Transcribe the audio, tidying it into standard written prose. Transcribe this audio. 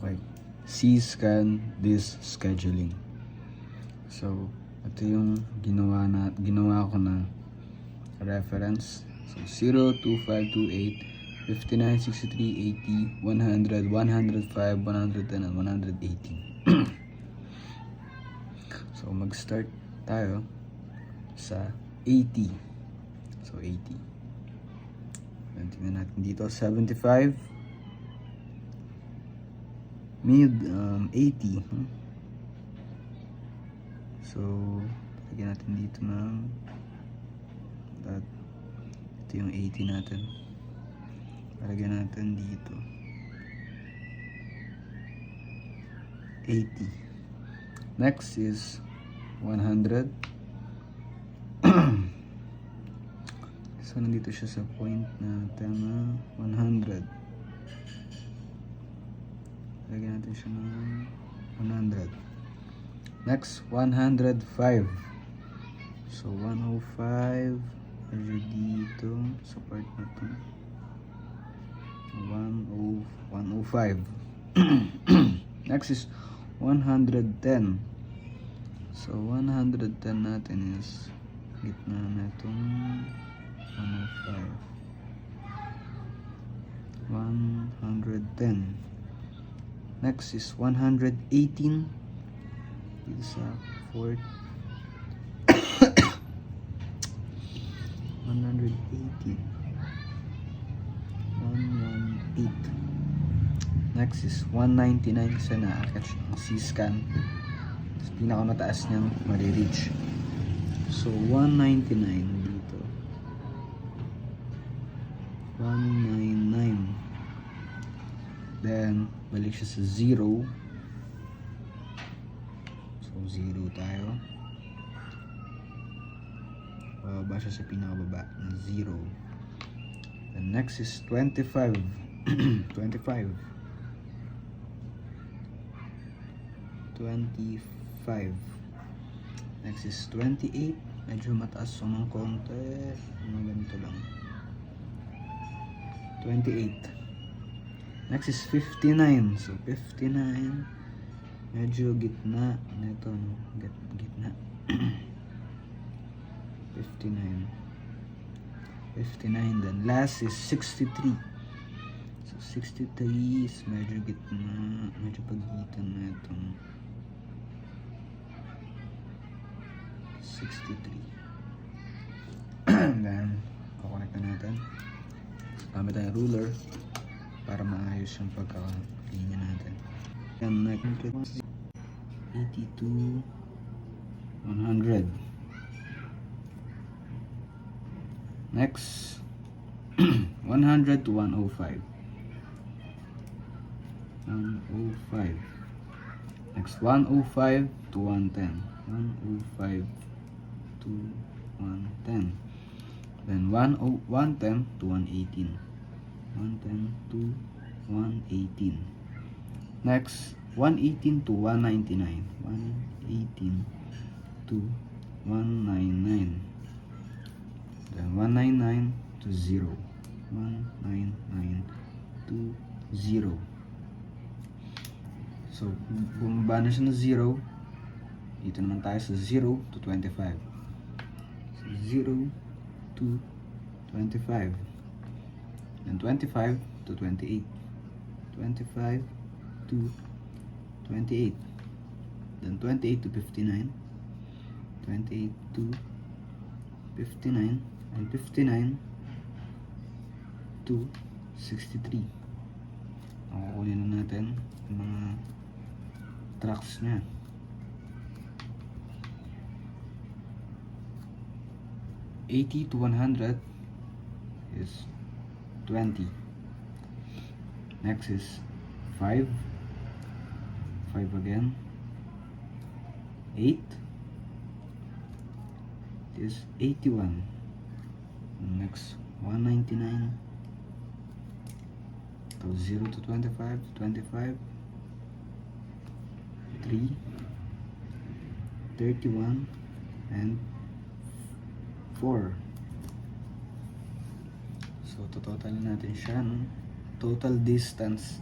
like C-scan this scheduling. So ito yung ginawa ko na reference. So 0, 2, 5, 2, 8, 59, 63, 80, 100, 105, 110, and 118. So mag-start tayo sa 80. So 80. Tingnan natin dito, 75, mid 80. So lagyan natin dito ng that. Ito yung 80 natin. Lagyan natin dito 80. Next is 100. So nandito siya sa point natin na 100. Lagyan natin siya ng 100. Next, 105. So 105 medyo dito sa part na to. 105. Next is 110. So 110 natin is gitna na itong 105. 110. Next is 118. Dito sa fourth. 118. 118. Next is 199 kasi na-catch yung C-scan. Pinakamataas niyang marireach. So 199 dito. 199. Then balik siya sa 0. So 0 tayo. Bababa siya sa pinakababa na 0. The next is 25. 25. 25. Next is 28. Medyo mataas ng konti. Ganito lang. 28. Next is 59. So 59. Medyo gitna. Neto, no? Gitna. 59. 59. Then last is 63. So 63 is medyo gitna. Medyo pagitan na itong 63. Then kukonect na natin. Gamit tayong ruler para maayos yung pagkakalinya natin. Then 82, 100. Next 100 to 105. 105. Next 105 to 110. 105 to 110. Then 110 to 118. 110 to 118. Next 118 to 199. 118 to 199. Then 199 to 0. 199 to 0. So bumaba na siya na 0. Dito naman tayo sa 0 to 25. So 0 to 25. Then 25 to 28. 25 to 28. Then 28 to 59. 28 to 59. And 59 to 63. Kukunin na natin yung mga tracks niya. $80 to 100 is 20. Next is 5 again. 8 is 81. Next 199. So 0 to 25, 25, 3, 31, and 4. So total natin siya, no? Total distance